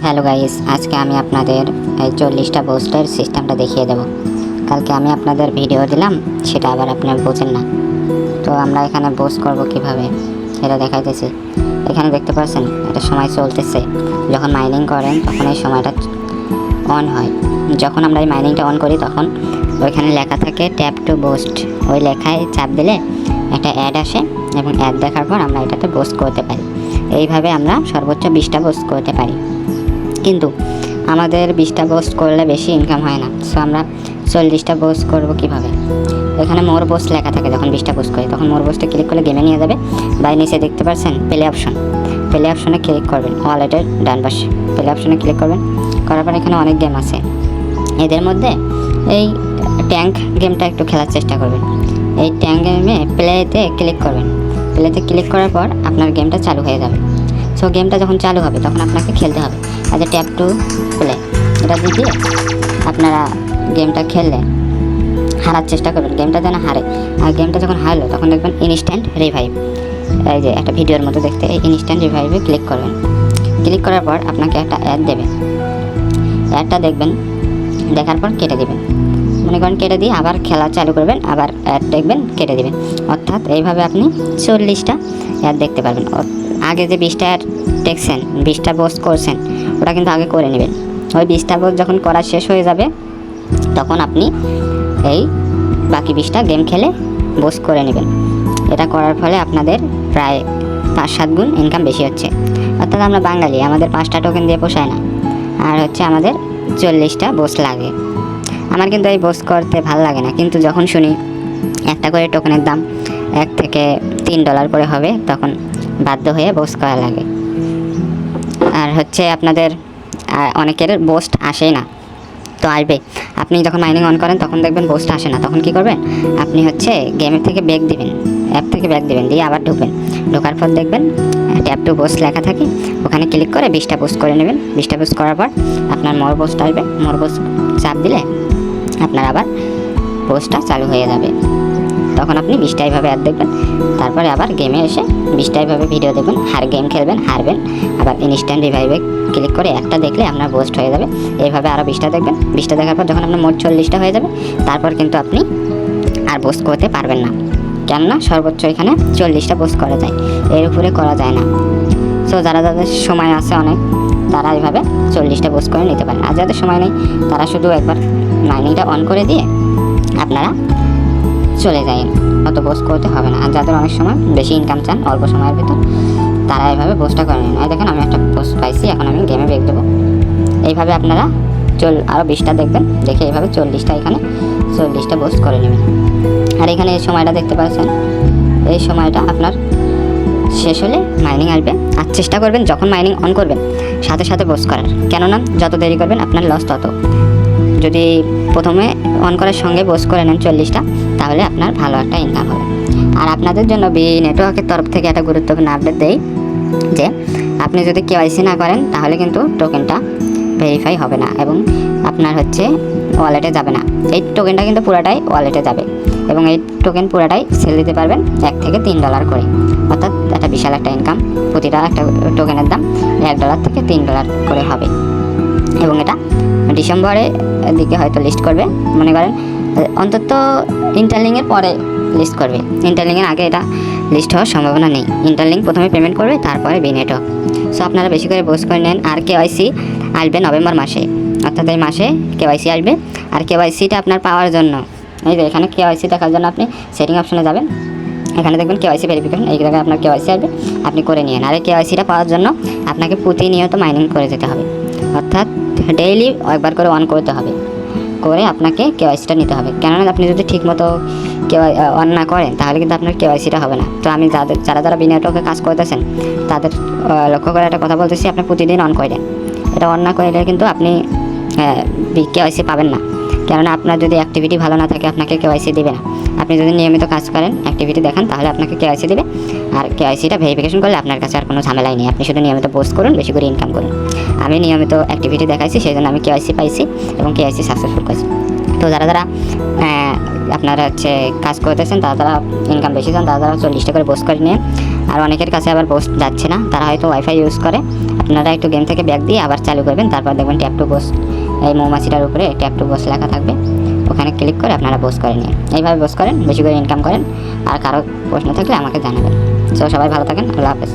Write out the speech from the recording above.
Hello guys, আজকে আমি আপনাদের এই 40টা পোস্টের সিস্টেমটা দেখিয়ে দেব। কালকে আমি আপনাদের ভিডিও দিলাম, সেটা আবার আপনারা বোঝেন না। তো আমরা এখানে পোস্ট করব কিভাবে সেটা দেখাইতেছি। এখানে দেখতে পাচ্ছেন এটা সময় চলতেছে। যখন মাইনিং করেন তখন এই সময়টা অন হয়। যখন আমরা এই মাইনিংটা অন করি তখন ওইখানে লেখা থাকে ট্যাপ টু পোস্ট। ওই লেখায় চাপ দিলে একটা অ্যাড আসে এবং অ্যাড দেখার পর আমরা এটাতে পোস্ট করতে পারি। এইভাবে আমরা সর্বোচ্চ 20টা পোস্ট করতে পারি। কিন্তু আমাদের 20টা পোস্ট করলে বেশি ইনকাম হয় না। সো আমরা 40টা পোস্ট করব কিভাবে। এখানে মোর পোস্ট লেখা থাকে। যখন 20টা পোস্ট করি তখন মোর পোস্টে ক্লিক করলে গেমে নিয়ে যাবে। বাই নিচে দেখতে পাচ্ছেন প্লে অপশন। প্লে অপশনে ক্লিক করবেন, ওয়ালেটের ডান পাশে প্লে অপশনে ক্লিক করবেন। করার পর এখানে অনেক গেম আছে। এদের মধ্যে এই ট্যাঙ্ক গেমটা একটু খেলার চেষ্টা করবেন। এই ট্যাঙ্ক গেমে প্লেতে ক্লিক করবেন। প্লেতে ক্লিক করার পর আপনার গেমটা চালু হয়ে যাবে। সো গেমটা যখন চালু হবে তখন আপনাকে খেলতে হবে। আচ্ছা, ট্যাপ টু প্লে এটা দিয়ে আপনারা গেমটা খেললে হারার চেষ্টা করবেন, গেমটা যেন হারে। আর গেমটা যখন হারলো তখন দেখবেন ইনস্ট্যান্ট রিভাইভ, এই যে একটা ভিডিওর মতো দেখতে, এই ইনস্ট্যান্ট রিভাইভে ক্লিক করবেন। ক্লিক করার পর আপনাকে একটা অ্যাড দেবে। অ্যাডটা দেখবেন, দেখার পর কেটে দেবেন। মনে করেন কেটে দিয়ে আবার খেলা চালু করবেন, আবার অ্যাড দেখবেন, কেটে দেবেন। অর্থাৎ এইভাবে আপনি 40টা অ্যাড দেখতে পারবেন। আগে যে 20টা অ্যাড দেখছেন, 20টা পোস্ট করছেন, ওটা কিন্তু আগে করে নেবেন। ওই 20টা পোস্ট যখন করা শেষ হয়ে যাবে তখন আপনি এই বাকি 20টা গেম খেলে পোস্ট করে নেবেন। এটা করার ফলে আপনাদের প্রায় 5-7 গুণ ইনকাম বেশি হচ্ছে। অর্থাৎ আমরা বাঙালি, আমাদের 5টা টোকেন দিয়ে পোষায় না, আর হচ্ছে আমাদের 40টা পোস্ট লাগে। আমার কিন্তু এই পোস্ট করতে ভালো লাগে না, কিন্তু যখন শুনি একটা করে টোকেনের দাম $1 থেকে $3 করে হবে তখন বাধ্য হয়ে পোস্ট করা লাগে। আর হচ্ছে আপনাদের অনেকের পোস্ট আসে না, তো আসবে। আপনি যখন মাইনিং অন করেন তখন দেখবেন পোস্ট আসে না, তখন কি করবেন, আপনি হচ্ছে গেমের থেকে ব্যাক দিবেন, অ্যাপ থেকে ব্যাক দিবেন, দিয়ে আবার ঢুকবেন। ঢোকার পর দেখবেন ট্যাপ টু পোস্ট লেখা থাকে, ওখানে ক্লিক করে 20টা পোস্ট করে নেবেন। 20টা পোস্ট করার পর আপনার মোর পোস্ট আসবে। মোর পোস্ট চাপ দিলে আপনার আবার পোস্টটা চালু হয়ে যাবে। তখন আপনি 20টা এইভাবে অ্যাড দেখবেন, তারপরে আবার গেমে এসে 20টা এইভাবে ভিডিও দেখবেন, গেম খেলবেন, হারবেন, আবার ইনস্ট্যান্ট রিভাইভে ক্লিক করে একটা দেখলে আপনার পোস্ট হয়ে যাবে। এইভাবে আরও 20টা দেখবেন। 20টা দেখার পর যখন আপনার মোট 40টা হয়ে যাবে তারপর কিন্তু আপনি আর পোস্ট করতে পারবেন না, কেননা সর্বোচ্চ এখানে 40টা পোস্ট করা যায়, এর উপরে করা যায় না। সো যাদের সময় আছে অনেক, তারা এইভাবে 40টা পোস্ট করে নিতে পারেন। আর যাদের সময় নেই তারা শুধু একবার মাইনিংটা অন করে দিয়ে আপনারা চলে যায়, অত পোস্ট করতে হবে না। আর যাদের অনেক সময় বেশি ইনকাম চান অল্প সময়ের ভিতর, তারা এইভাবে পোস্টটা করে নেন। এই দেখেন আমি একটা পোস্ট পাইছি, এখন আমি গেমে ব্রেক দেবো। এইভাবে আপনারা আরও 20টা দেখবেন, দেখে এইভাবে 40টা এখানে 40টা পোস্ট করে নেবেন। আর এখানে এই সময়টা দেখতে পাচ্ছেন, এই সময়টা আপনার শেষ হলে মাইনিং আসবে। আর চেষ্টা করবেন যখন মাইনিং অন করবেন সাথে সাথে পোস্ট করার, কেননা যত দেরি করবেন আপনার লস তত। যদি প্রথমে অন করার সঙ্গে পোস্ট করে নেন 40টা, তাহলে আপনার ভালো একটা ইনকাম হবে। আর আপনাদের জন্য বি নেটওয়ার্কের তরফ থেকে একটা গুরুত্বপূর্ণ আপডেট দেই যে আপনি যদি কেওয়াইসি না করেন তাহলে কিন্তু টোকেনটা ভেরিফাই হবে না এবং আপনার হচ্ছে ওয়ালেটে যাবে না। এই টোকেনটা কিন্তু পুরাটাই ওয়ালেটে যাবে এবং এই টোকেন পুরাটাই সেল দিতে পারবেন $1 থেকে $3 করে। অর্থাৎ একটা বিশাল একটা ইনকাম। প্রতিটা একটা টোকেনের দাম $1 থেকে $3 করে হবে এবং এটা ডিসেম্বরের দিকে হয়তো লিস্ট করবে। মনে করেন অন্তত ইন্টারলিংকের পরে লিস্ট করবে, ইন্টারলিংকের আগে এটা লিস্ট হওয়ার সম্ভাবনা নেই। ইন্টারলিংক প্রথমে পেমেন্ট করবে, তারপরে বিনেটও। সো আপনারা বেশি করে পোস্ট করে নেন। আর কেওয়াইসি আসবে নভেম্বর মাসে, অর্থাৎ এই মাসে কেওয়াইসি আসবে। আর কেওয়াইসিটা আপনার পাওয়ার জন্য এই যে এখানে কেওয়াইসি দেখার জন্য আপনি সেটিং অপশনে যাবেন, এখানে দেখবেন কেওয়াইসি ভেরিফিকেশন, এই জায়গায় আপনার কেওয়াইসি আসবে, আপনি করে নিন। আর এই কেওয়াইসিটা পাওয়ার জন্য আপনাকে প্রতিনিয়ত মাইনিং করে যেতে হবে, অর্থাৎ ডেইলি একবার করে অন করতে হবে, করে আপনাকে কেওয়াইসিটা নিতে হবে। কেননা আপনি যদি ঠিকমতো অন না করেন তাহলে কিন্তু আপনার কেওয়াইসিটা হবে না। তো আমি যারা বিনেটকে কাজ করতেছেন তাদের লক্ষ্য করে একটা কথা বলতেছি, আপনি প্রতিদিন অন করেন। এটা অন না করলে কিন্তু আপনি কেওয়াইসি পাবেন না, কেননা আপনার যদি অ্যাক্টিভিটি ভালো না থাকে আপনাকে কেওয়াইসি দেবে না। আপনি যদি নিয়মিত কাজ করেন, অ্যাক্টিভিটি দেখান, তাহলে আপনাকে কেওয়াইসি দেবে। আর কেওয়াইসিটা ভেরিফিকেশন করলে আপনার কাছে আর কোনো ঝামেলাই নেই। আপনি শুধু নিয়মিত পোস্ট করুন, বেশি করে ইনকাম করুন। আমি নিয়মিত অ্যাক্টিভিটি দেখাইছি, সেই জন্য আমি কেওয়াইসি পাইছি এবং কেওয়াইসি সাকসেসফুল করছি। তো যারা আপনারা হচ্ছে কাজ করতেছেন, তারা ইনকাম বেশি চান, তারা 40টা করে পোস্ট করে নিন। আর অনেকের কাছে আবার পোস্ট যাচ্ছে না, তারা হয়তো ওয়াইফাই ইউজ করে। আপনারা একটু গেম থেকে ব্যাক দিয়ে আবার চালু করবেন, তারপর দেখবেন ট্যাপ টু পোস্ট, এই মৌমাছিটার উপরে ট্যাপ টু পোস্ট লেখা থাকবে, ওখানে ক্লিক করে আপনারা পোস্ট করে নিন। এইভাবে পোস্ট করেন, বেশি করে ইনকাম করেন। আর কারো প্রশ্ন থাকলে আমাকে জানাবেন। সো সবাই ভালো থাকেন, আল্লাহ হাফেজ।